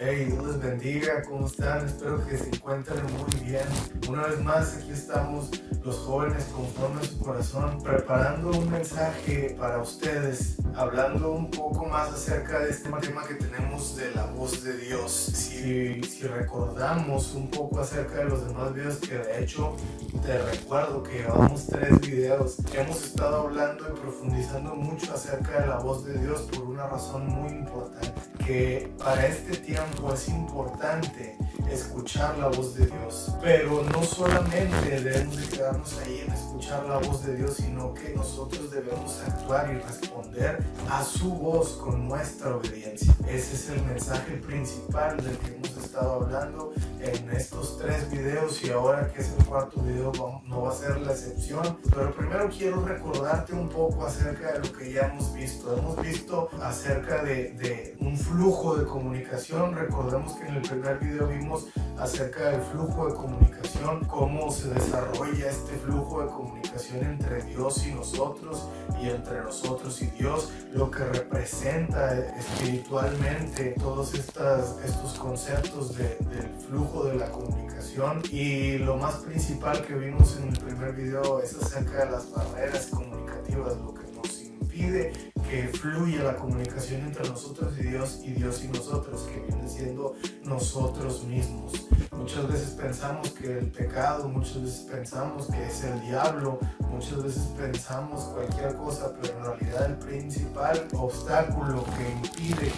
Hey, Dios les bendiga, ¿cómo están? Espero que se encuentren muy bien. Una vez más, aquí estamos los jóvenes conforme a su corazón, preparando un mensaje para ustedes, hablando un poco más acerca de este tema que tenemos de la voz de Dios. Si recordamos un poco acerca de los demás videos, que de hecho te recuerdo que llevamos 3 videos, hemos estado hablando y profundizando mucho acerca de la voz de Dios por una razón muy importante, que para este tiempo es importante escuchar la voz de Dios, pero no solamente debemos de quedarnos ahí en escuchar la voz de Dios, sino que nosotros debemos actuar y responder a su voz con nuestra obediencia. Ese es el mensaje principal del que hemos estado hablando en estos 3 videos, y ahora que es el 4º video no va a ser la excepción. Pero primero quiero recordarte un poco acerca de lo que ya hemos visto. Hemos visto acerca de un flujo de comunicación. Recordemos que en el primer video vimos acerca del flujo de comunicación, cómo se desarrolla este flujo de comunicación entre Dios y nosotros, y entre nosotros y Dios, lo que representa espiritualmente todos estos conceptos del flujo de la comunicación. Y lo más principal que vimos en el primer video es acerca de las barreras comunicativas, lo que nos impide que fluya la comunicación entre nosotros y Dios y nosotros, que viene siendo nosotros mismos. Muchas veces pensamos que el pecado, muchas veces pensamos que es el diablo, muchas veces pensamos cualquier cosa, pero en realidad el principal obstáculo que impide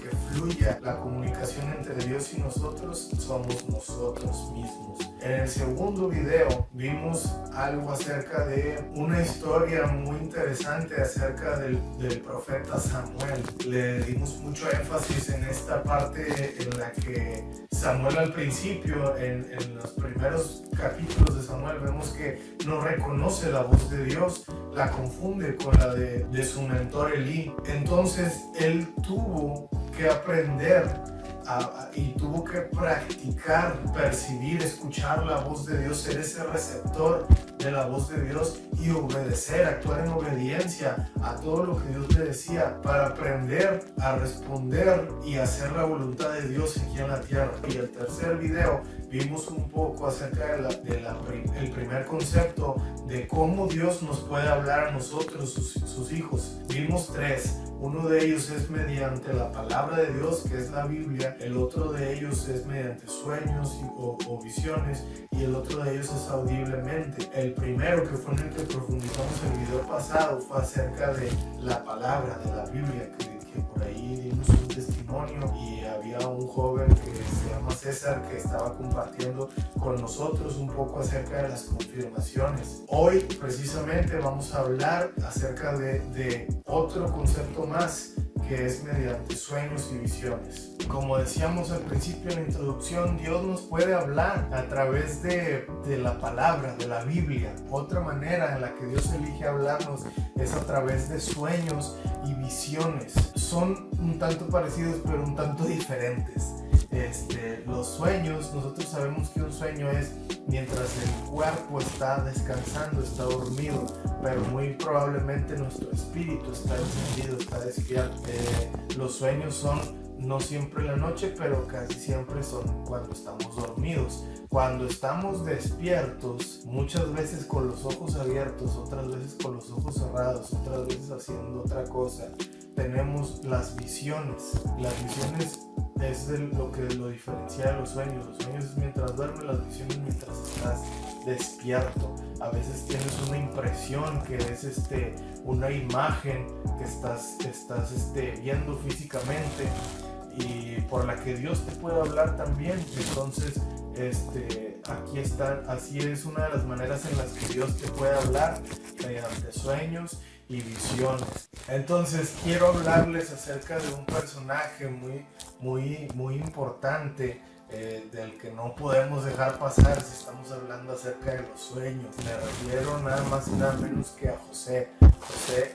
que fluya la comunicación entre Dios y nosotros somos nosotros mismos. En el segundo video vimos algo acerca de una historia muy interesante acerca del profeta Samuel. Le dimos mucho énfasis en esta parte en la que Samuel al principio, en los primeros capítulos de Samuel, vemos que no reconoce la voz de Dios, la confunde con la de su mentor Elí. Entonces él tuvo que aprender y tuvo que practicar, percibir, escuchar la voz de Dios, ser ese receptor de la voz de Dios y obedecer, actuar en obediencia a todo lo que Dios le decía, para aprender a responder y hacer la voluntad de Dios aquí en la tierra. Y el tercer video vimos un poco acerca el primer concepto de cómo Dios nos puede hablar a nosotros, sus hijos. Vimos 3. Uno de ellos es mediante la palabra de Dios, que es la Biblia. El otro de ellos es mediante sueños o visiones, y el otro de ellos es audiblemente. El primero, que fue en el que profundizamos el video pasado, fue acerca de la palabra de la Biblia, que por ahí dimos un testimonio, y había un joven que se llama César que estaba compartiendo con nosotros un poco acerca de las confirmaciones. Hoy precisamente vamos a hablar acerca de otro concepto más, que es mediante sueños y visiones. Como decíamos al principio en la introducción, Dios nos puede hablar a través de la palabra, de la Biblia. Otra manera en la que Dios elige hablarnos es a través de sueños y visiones. Son un tanto parecidos, pero un tanto diferentes. Los sueños, nosotros sabemos que un sueño es mientras el cuerpo está descansando, está dormido, pero muy probablemente nuestro espíritu está encendido, está despierto. Los sueños son no siempre en la noche, pero casi siempre son cuando estamos dormidos. Cuando estamos despiertos, muchas veces con los ojos abiertos, otras veces con los ojos cerrados, otras veces haciendo otra cosa, tenemos las visiones. Las visiones es lo que lo diferencia de los sueños. Los sueños es mientras duermes, las visiones mientras estás despierto. A veces tienes una impresión que es una imagen que estás viendo físicamente, y por la que Dios te puede hablar también. Entonces aquí está, así es una de las maneras en las que Dios te puede hablar, mediante sueños y visiones. Entonces quiero hablarles acerca de un personaje muy importante, del que no podemos dejar pasar si estamos hablando acerca de los sueños. Me refiero nada más y nada menos que a José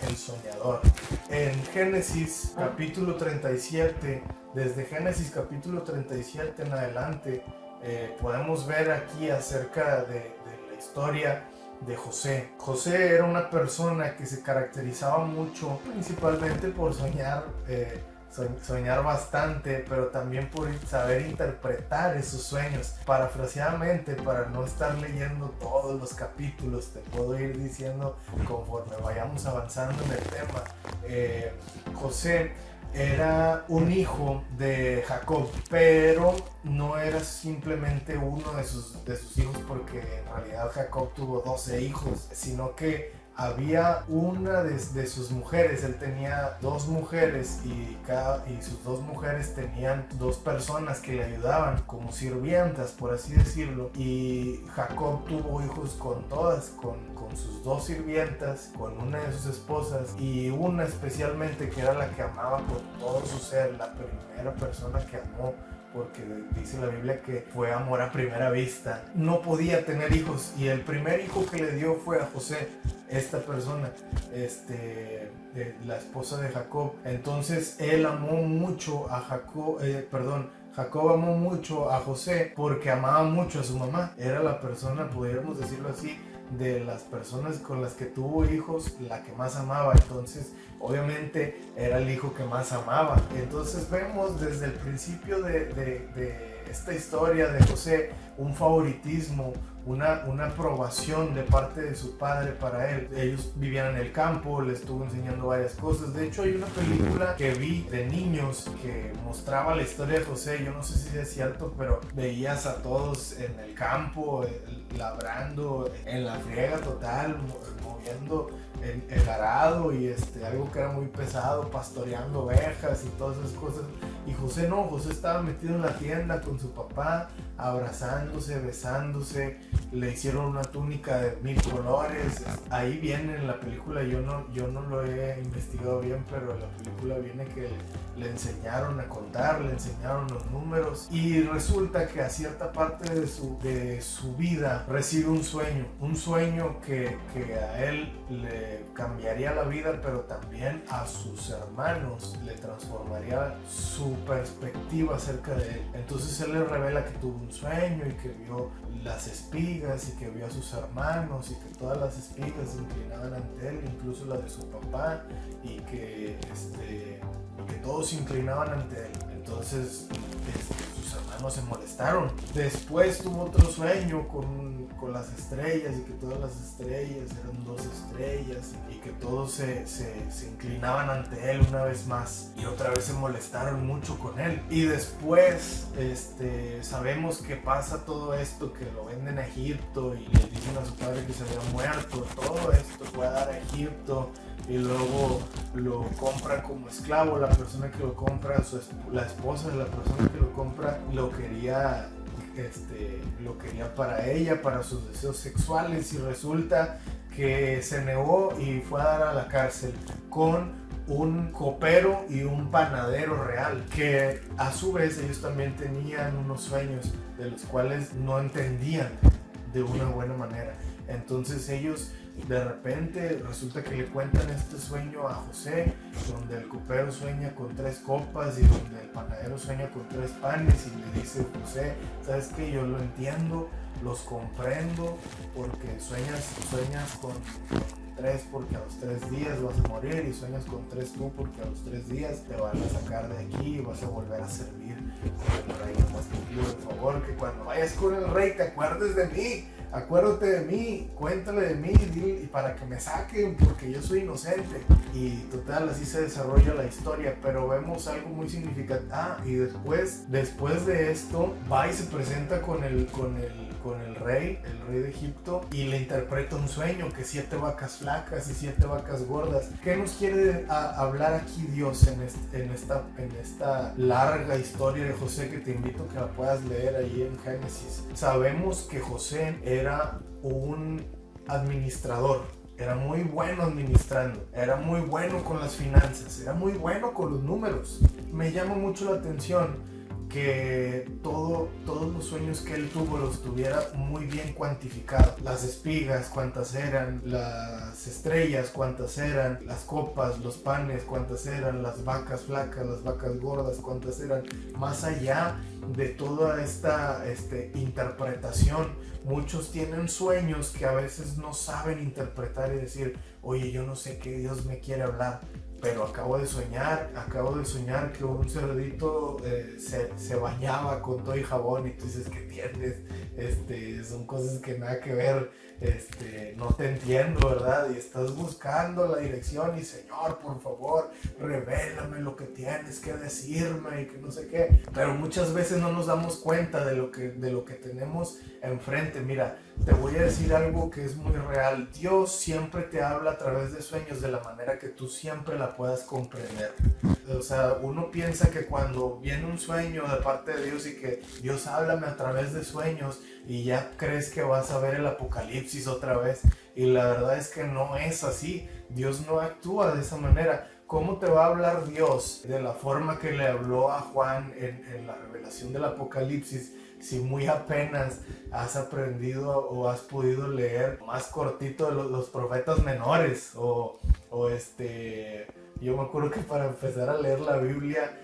el soñador. En Génesis capítulo 37, desde Génesis capítulo 37 en adelante, podemos ver aquí acerca de la historia de José. José era una persona que se caracterizaba mucho, principalmente por soñar soñar bastante, pero también por saber interpretar esos sueños. Parafraseadamente, para no estar leyendo todos los capítulos, te puedo ir diciendo conforme vayamos avanzando en el tema. José era un hijo de Jacob, pero no era simplemente uno de sus hijos, porque en realidad Jacob tuvo 12 hijos, sino que había una de sus mujeres. Él tenía 2 mujeres y sus 2 mujeres tenían 2 personas que le ayudaban como sirvientas, por así decirlo, y Jacob tuvo hijos con todas, con sus 2 sirvientas, con una de sus esposas, y una especialmente que era la que amaba con todo su ser, la primera persona que amó, porque dice la Biblia que fue amor a primera vista. No podía tener hijos, y el primer hijo que le dio fue a José, esta persona, la esposa de Jacob. Entonces él amó mucho a Jacob amó mucho a José porque amaba mucho a su mamá. Era la persona, pudiéramos decirlo así, de las personas con las que tuvo hijos, la que más amaba. Entonces obviamente era el hijo que más amaba. Entonces vemos desde el principio de esta historia de José un favoritismo, una aprobación de parte de su padre para él. Ellos vivían en el campo, le estuvo enseñando varias cosas. De hecho hay una película que vi de niños que mostraba la historia de José. Yo no sé si es cierto, pero veías a todos en el campo, labrando, en la friega total, moviendo el arado y algo que era muy pesado, pastoreando ovejas y todas esas cosas. Y José no, José estaba metido en la tienda con su papá, abrazándose, besándose. Le hicieron una túnica de 1000 colores. Ahí viene en la película, yo no lo he investigado bien, pero en la película viene que le enseñaron a contar, le enseñaron los números, y resulta que a cierta parte de su vida recibe un sueño que a él le cambiaría la vida, pero también a sus hermanos le transformaría su perspectiva acerca de él. Entonces él le revela que tuvo un sueño y que vio las espigas y que vio a sus hermanos y que todas las espigas se inclinaban ante él, incluso la de su papá, y que todos se inclinaban ante él. Entonces sus hermanos se molestaron. Después tuvo otro sueño con las estrellas, y que todas las estrellas eran 2 estrellas, y que todos se inclinaban ante él una vez más, y otra vez se molestaron mucho con él. Y después sabemos que pasa todo esto, que lo venden a Egipto y le dicen a su padre que se había muerto. Todo esto fue a dar a Egipto, y luego lo compran como esclavo. La persona que lo compra, la esposa de la persona que lo compra, lo quería para ella, para sus deseos sexuales, y resulta que se negó y fue a dar a la cárcel con un copero y un panadero real, que a su vez ellos también tenían unos sueños de los cuales no entendían de una buena manera. Entonces ellos de repente resulta que le cuentan este sueño a José, donde el copero sueña con 3 copas y donde el panadero sueña con 3 panes, y le dice José, ¿sabes qué? Yo lo entiendo, los comprendo, porque sueñas con 3 porque a los 3 días vas a morir, y sueñas con 3 tú porque a los 3 días te van a sacar de aquí y vas a volver a servir con el rey. Nomás te pido por favor que cuando vayas con el rey te acuerdes de mí. Acuérdate de mí, cuéntale de mí, y para que me saquen, porque yo soy inocente. Y total, así se desarrolla la historia, pero vemos algo muy significativo. Y después de esto, va y se presenta con el rey de Egipto, y le interpreta un sueño, que 7 vacas flacas y 7 vacas gordas. ¿Qué nos quiere hablar aquí Dios en esta larga historia de José, que te invito a que la puedas leer ahí en Génesis? Sabemos que José era un administrador. Era muy bueno administrando, era muy bueno con las finanzas, era muy bueno con los números. Me llama mucho la atención que todos los sueños que él tuvo los tuviera muy bien cuantificados. Las espigas, cuántas eran; las estrellas, cuántas eran; las copas, los panes, cuántas eran; las vacas flacas, las vacas gordas, cuántas eran. Más allá de toda esta interpretación, muchos tienen sueños que a veces no saben interpretar y decir, oye, yo no sé qué Dios me quiere hablar. pero acabo de soñar que un cerdito se bañaba con todo y jabón, y tú dices, ¿qué tienes? Son cosas que nada que ver, no te entiendo, ¿verdad? Y estás buscando la dirección y Señor, por favor, revélame lo que tienes que decirme y que no sé qué. Pero muchas veces no nos damos cuenta de lo que tenemos enfrente. Mira, te voy a decir algo que es muy real. Dios siempre te habla a través de sueños de la manera que tú siempre la puedas comprender. O sea, uno piensa que cuando viene un sueño de parte de Dios y que Dios háblame a través de sueños, y ya crees que vas a ver el Apocalipsis otra vez, y la verdad es que no es así. Dios no actúa de esa manera. ¿Cómo te va a hablar Dios de la forma que le habló a Juan en la revelación del Apocalipsis, si muy apenas has aprendido o has podido leer más cortito de los profetas menores? Yo me acuerdo que para empezar a leer la Biblia,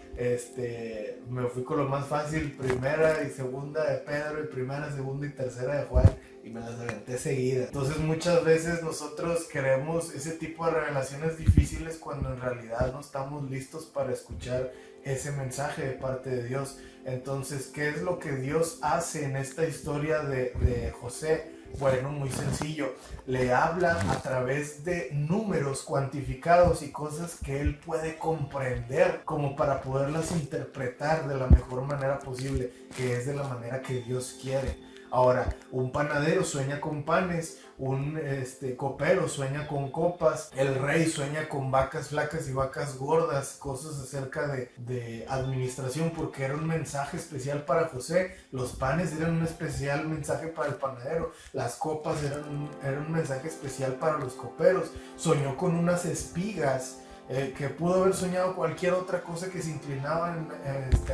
me fui con lo más fácil, primera y segunda de Pedro, y primera, segunda y tercera de Juan, y me las aventé seguida. Entonces muchas veces nosotros queremos ese tipo de revelaciones difíciles cuando en realidad no estamos listos para escuchar ese mensaje de parte de Dios. Entonces, ¿qué es lo que Dios hace en esta historia de José? Bueno, muy sencillo. Le habla a través de números cuantificados y cosas que él puede comprender, como para poderlas interpretar de la mejor manera posible, que es de la manera que Dios quiere. Ahora, un panadero sueña con panes, un copero sueña con copas, el rey sueña con vacas flacas y vacas gordas, cosas acerca de administración, porque era un mensaje especial para José. Los panes eran un especial mensaje para el panadero, las copas eran un mensaje especial para los coperos. Soñó con unas espigas, que pudo haber soñado cualquier otra cosa que se inclinaban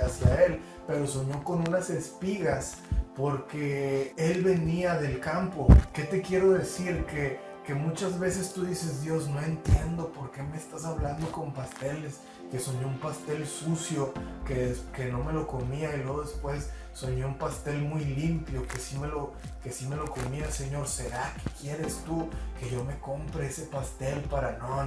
hacia él, pero soñó con unas espigas porque él venía del campo. ¿Qué te quiero decir? Que muchas veces tú dices, Dios, no entiendo por qué me estás hablando con pasteles, que soñó un pastel sucio, que no me lo comía, y luego después soñé un pastel muy limpio, que sí me lo comía. Señor, ¿será que quieres tú que yo me compre ese pastel para...? No,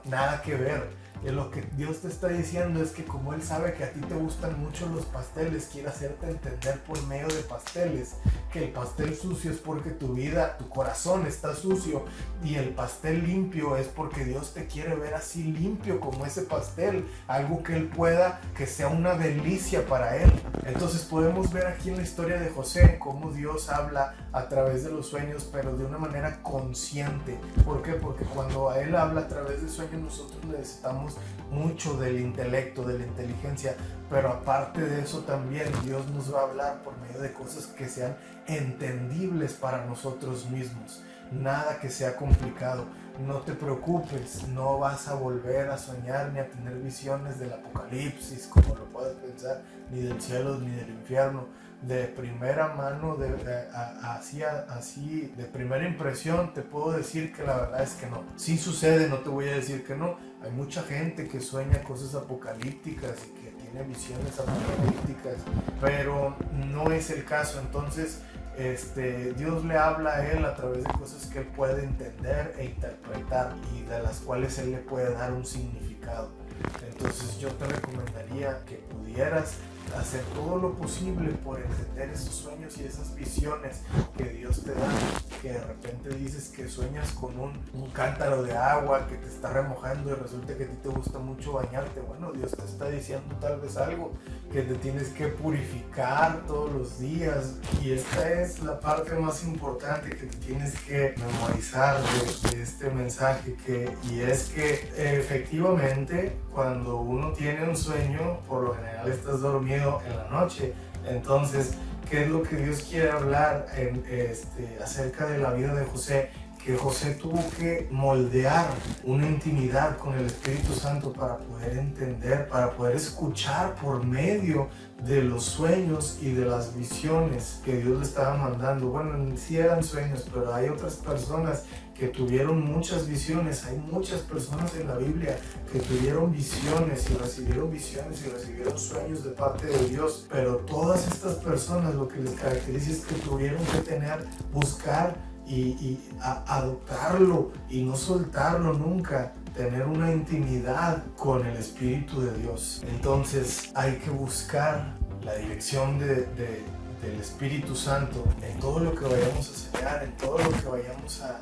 nada que ver. Y lo que Dios te está diciendo es que como Él sabe que a ti te gustan mucho los pasteles, quiere hacerte entender por medio de pasteles que el pastel sucio es porque tu vida, tu corazón está sucio, y el pastel limpio es porque Dios te quiere ver así limpio como ese pastel, algo que Él pueda, que sea una delicia para Él. Entonces podemos ver aquí en la historia de José cómo Dios habla a través de los sueños, pero de una manera consciente. ¿Por qué? Porque cuando a Él habla a través de sueños, nosotros necesitamos mucho del intelecto, de la inteligencia, pero aparte de eso también Dios nos va a hablar por medio de cosas que sean entendibles para nosotros mismos. Nada que sea complicado. No te preocupes, no vas a volver a soñar ni a tener visiones del Apocalipsis, como lo puedes pensar, ni del cielo ni del infierno. De primera mano, así de primera impresión, te puedo decir que la verdad es que no. Sí sucede, no te voy a decir que no. Hay mucha gente que sueña cosas apocalípticas y que tiene visiones apocalípticas, pero no es el caso. Entonces, Dios le habla a él a través de cosas que él puede entender e interpretar, y de las cuales él le puede dar un significado. Entonces yo te recomendaría que pudieras hacer todo lo posible por entender esos sueños y esas visiones que Dios te da, que de repente dices que sueñas con un cántaro de agua que te está remojando y resulta que a ti te gusta mucho bañarte. Bueno, Dios te está diciendo tal vez algo, que te tienes que purificar todos los días, y esta es la parte más importante que te tienes que memorizar de este mensaje, y es que efectivamente cuando uno tiene un sueño, por lo general estás dormido en la noche. Entonces, ¿qué es lo que Dios quiere hablar acerca de la vida de José? Que José tuvo que moldear una intimidad con el Espíritu Santo para poder entender, para poder escuchar por medio de los sueños y de las visiones que Dios le estaba mandando. Bueno, sí eran sueños, pero hay otras personas que tuvieron muchas visiones. Hay muchas personas en la Biblia que tuvieron visiones y recibieron sueños de parte de Dios, pero todas estas personas lo que les caracteriza es que tuvieron que buscar adoptarlo y no soltarlo nunca, tener una intimidad con el Espíritu de Dios. Entonces hay que buscar la dirección del Espíritu Santo en todo lo que vayamos a soñar, en todo lo que vayamos a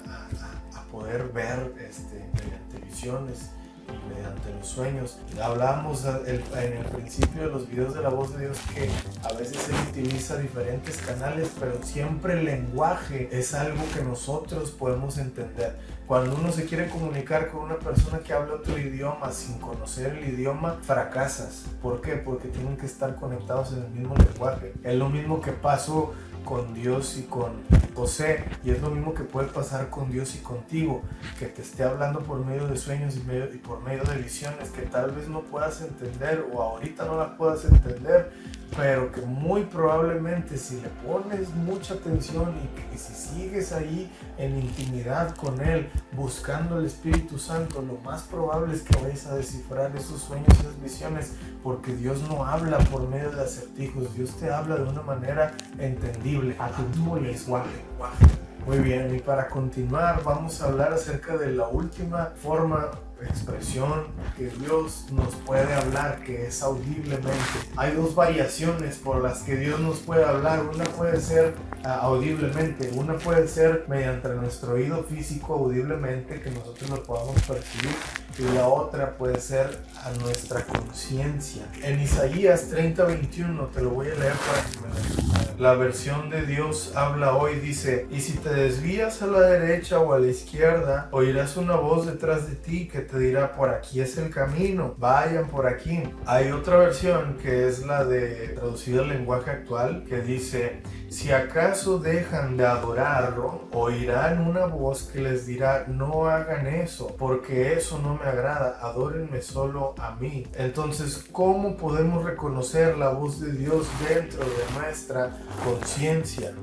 poder ver mediante visiones y mediante los sueños. Hablábamos en el principio de los videos de La Voz de Dios que a veces se utiliza diferentes canales, pero siempre el lenguaje es algo que nosotros podemos entender. Cuando uno se quiere comunicar con una persona que habla otro idioma sin conocer el idioma, fracasas. ¿Por qué? Porque tienen que estar conectados en el mismo lenguaje. Es lo mismo que pasó con Dios y con José, y es lo mismo que puede pasar con Dios y contigo, que te esté hablando por medio de sueños y por medio de visiones que tal vez no puedas entender o ahorita no las puedas entender, pero que muy probablemente si le pones mucha atención y si sigues ahí en intimidad con Él, buscando el Espíritu Santo, lo más probable es que vayas a descifrar esos sueños y esas visiones, porque Dios no habla por medio de acertijos, Dios te habla de una manera entendible, a tu mismo lenguaje. Muy bien, y para continuar vamos a hablar acerca de la última forma, expresión que Dios nos puede hablar, que es audiblemente. Hay dos variaciones por las que Dios nos puede hablar. Una puede ser audiblemente, una puede ser mediante nuestro oído físico audiblemente, que nosotros lo podamos percibir, y la otra puede ser a nuestra conciencia. En Isaías 30:21, te lo voy a leer para que me lo... La versión de Dios habla hoy, dice: y si te desvías a la derecha o a la izquierda, oirás una voz detrás de ti que te dirá: por aquí es el camino, vayan por aquí. Hay otra versión que es la de traducida al lenguaje actual, que dice: si acaso dejan de adorarlo, oirán una voz que les dirá: no hagan eso, porque eso no me agrada, adórenme solo a mí. Entonces, ¿cómo podemos reconocer la voz de Dios dentro de nuestra conciencia?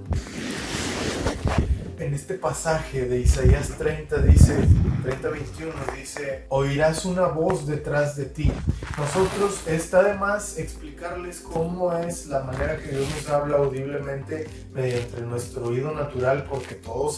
En este pasaje de Isaías 30:21 dice: oirás una voz detrás de ti. Nosotros, está de más explicarles cómo es la manera que Dios nos habla audiblemente mediante nuestro oído natural, porque todos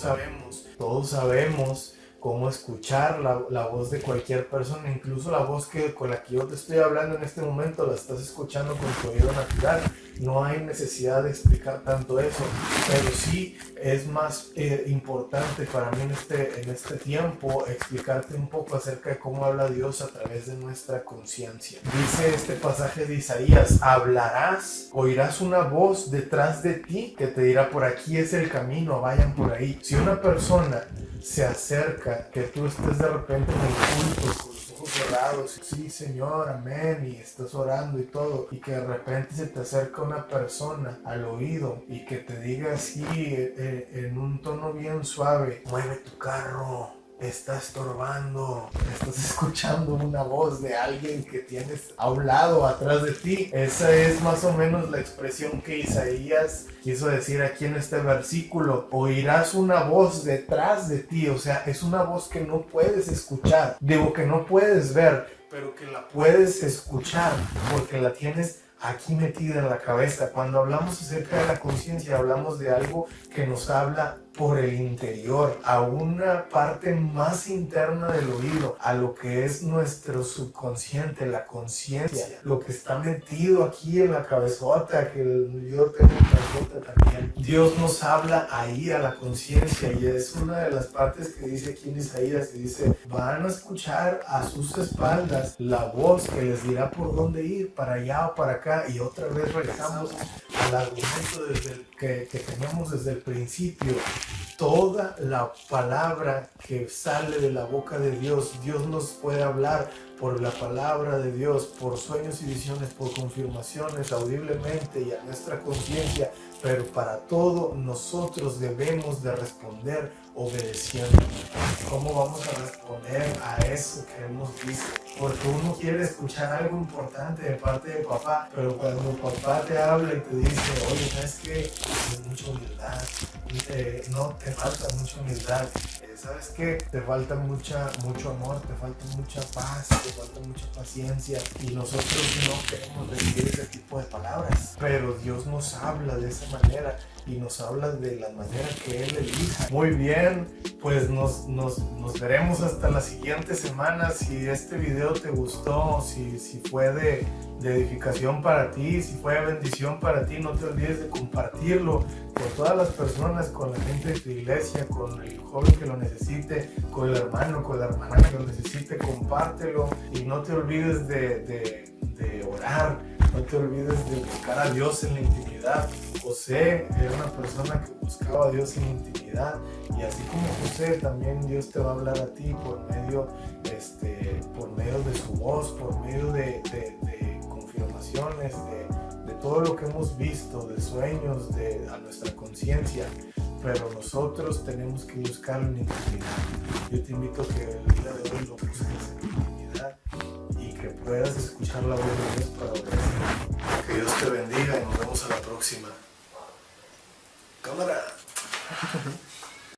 sabemos cómo escuchar la voz de cualquier persona, incluso la voz con la que yo te estoy hablando en este momento, la estás escuchando con tu oído natural. No hay necesidad de explicar tanto eso, pero sí es más importante para mí en este tiempo explicarte un poco acerca de cómo habla Dios a través de nuestra conciencia. Dice este pasaje de Isaías: hablarás, oirás una voz detrás de ti que te dirá: por aquí es el camino, vayan por ahí. Si una persona se acerca, que tú estés de repente en el culto con los ojos cerrados, sí Señor, amén, y estás orando y todo, y que de repente se te acerca una persona al oído y que te diga así en un tono bien suave: mueve tu carro, está estorbando, estás escuchando una voz de alguien que tienes a un lado, atrás de ti. Esa es más o menos la expresión que Isaías quiso decir aquí en este versículo: oirás una voz detrás de ti. O sea, es una voz que no puedes escuchar, digo que no puedes ver, pero que la puedes escuchar porque la tienes aquí metida en la cabeza. Cuando hablamos acerca de la conciencia, hablamos de algo que nos habla por el interior, a una parte más interna del oído, a lo que es nuestro subconsciente, la conciencia, lo que está metido aquí en la cabezota, que yo tengo en cabezota también. Dios nos habla ahí a la conciencia, y es una de las partes que dice aquí en Isaías, que dice: van a escuchar a sus espaldas la voz que les dirá por dónde ir, para allá o para acá. Y otra vez regresamos al argumento que teníamos desde el principio. Toda la palabra que sale de la boca de Dios, Dios nos puede hablar por la palabra de Dios, por sueños y visiones, por confirmaciones audiblemente y a nuestra conciencia, pero para todo nosotros debemos de responder obedeciendo. ¿Cómo vamos a responder a eso que Él nos dice? Porque uno quiere escuchar algo importante de parte de papá, pero cuando papá te habla y te dice: oye, ¿sabes qué? Tienes mucha humildad, no, te falta mucha humildad, ¿sabes qué? Te falta mucho amor, te falta mucha paz, te falta mucha paciencia, y nosotros no queremos recibir ese tipo tipo de palabras, pero Dios nos habla de esa manera y nos habla de la manera que Él elija. Muy bien, pues nos veremos hasta la siguiente semana. Si este video te gustó, si fue de edificación para ti, si fue de bendición para ti, no te olvides de compartirlo con todas las personas, con la gente de tu iglesia, con el joven que lo necesite, con el hermano, con la hermana que lo necesite. Compártelo y no te olvides de orar, no te olvides de buscar a Dios en la intimidad. José era una persona que buscaba a Dios en la intimidad, y así como José, también Dios te va a hablar a ti por medio de su voz, por medio de confirmaciones, de todo lo que hemos visto, de sueños, a nuestra conciencia. Pero nosotros tenemos que buscarlo en intimidad. Yo te invito a que el día de hoy lo busques en intimidad y que puedas escuchar la voz de Dios para obedecer. Que Dios te bendiga y nos vemos a la próxima.